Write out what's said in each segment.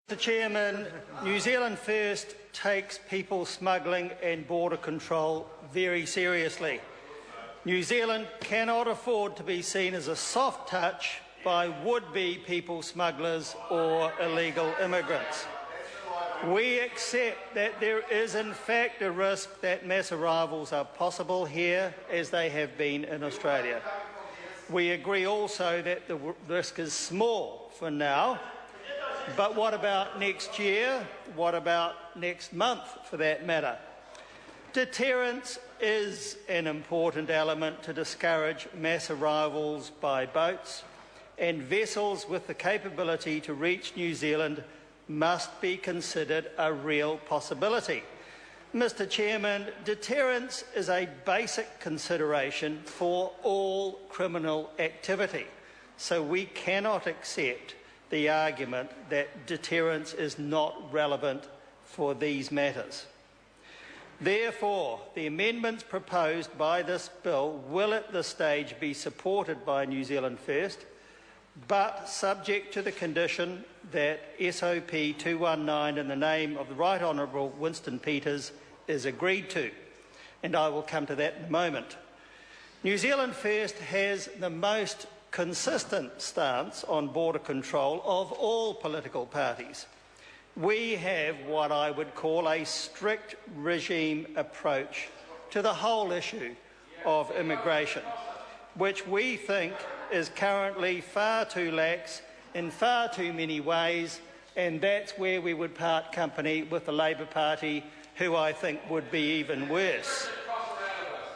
Mr Chairman, New Zealand First takes people smuggling and border control very seriously. New Zealand cannot afford to be seen as a soft touch by would-be people smugglers or illegal immigrants. We accept that there is in fact a risk that mass arrivals are possible here as they have been in Australia. We agree also that the risk is small for now. But what about next year? What about next month, for that matter? Deterrence is an important element to discourage mass arrivals by boats, and vessels with the capability to reach New Zealand must be considered a real possibility. Mr Chairman, deterrence is a basic consideration for all criminal activity, so we cannot accept the argument that deterrence is not relevant for these matters. Therefore, the amendments proposed by this bill will at this stage be supported by New Zealand First, but subject to the condition that SOP 219 in the name of the Right Honourable Winston Peters is agreed to, and I will come to that in a moment. New Zealand First has the most consistent stance on border control of all political parties. We have what I would call a strict regime approach to the whole issue of immigration, which we think is currently far too lax in far too many ways, and that's where we would part company with the Labour Party, who I think would be even worse.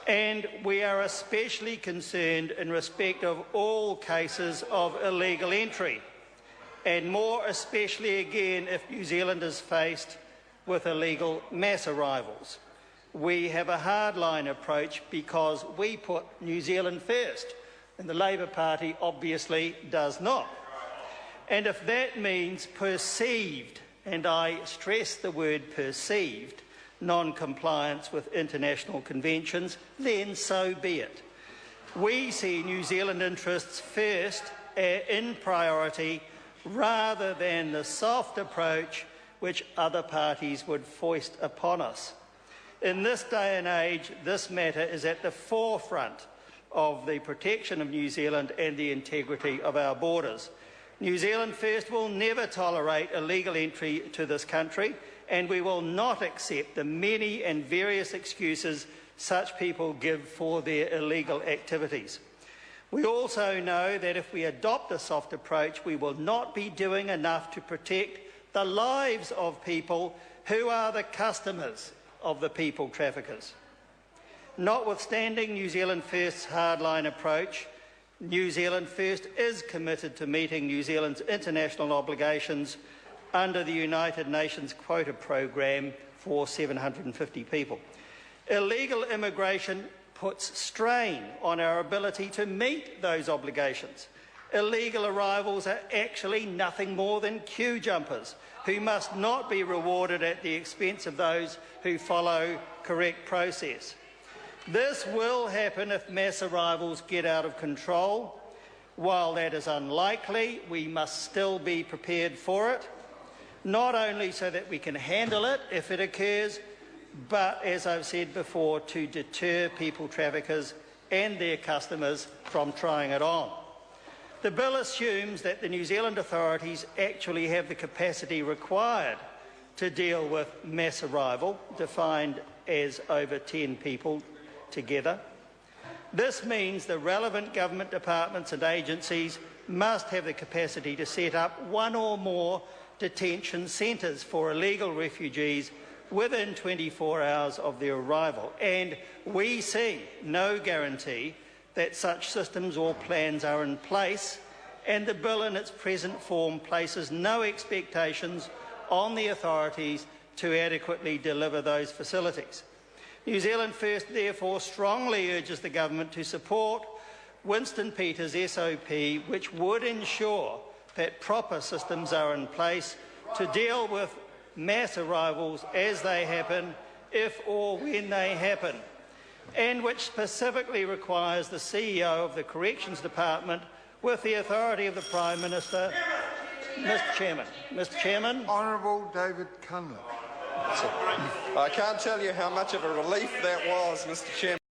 And we are especially concerned in respect of all cases of illegal entry, and more especially again if New Zealand is faced with illegal mass arrivals. We have a hardline approach because we put New Zealand first, and the Labour Party obviously does not. And if that means perceived, and I stress the word perceived, non-compliance with international conventions, then so be it. We see New Zealand interests first in priority rather than the soft approach which other parties would foist upon us. In this day and age, this matter is at the forefront of the protection of New Zealand and the integrity of our borders. New Zealand First will never tolerate illegal entry to this country, and we will not accept the many and various excuses such people give for their illegal activities. We also know that if we adopt a soft approach, we will not be doing enough to protect the lives of people who are the customers of the people traffickers. Notwithstanding New Zealand First's hardline approach, New Zealand First is committed to meeting New Zealand's international obligations under the United Nations quota program for 750 people. Illegal immigration puts strain on our ability to meet those obligations. Illegal arrivals are actually nothing more than queue jumpers who must not be rewarded at the expense of those who follow correct process. This will happen if mass arrivals get out of control. While that is unlikely, we must still be prepared for it, not only so that we can handle it if it occurs, but, as I've said before, to deter people traffickers and their customers from trying it on. The bill assumes that the New Zealand authorities actually have the capacity required to deal with mass arrival, defined as over 10 people together. This means the relevant government departments and agencies must have the capacity to set up one or more detention centres for illegal refugees within 24 hours of their arrival, and we see no guarantee that such systems or plans are in place, and the bill in its present form places no expectations on the authorities to adequately deliver those facilities. New Zealand First therefore strongly urges the government to support Winston Peters' SOP, which would ensure that proper systems are in place to deal with mass arrivals as they happen, if or when they happen, and which specifically requires the CEO of the Corrections Department, with the authority of the Prime Minister, Mr Chairman. Honourable David Cunliffe. I can't tell you how much of a relief that was, Mr Chairman.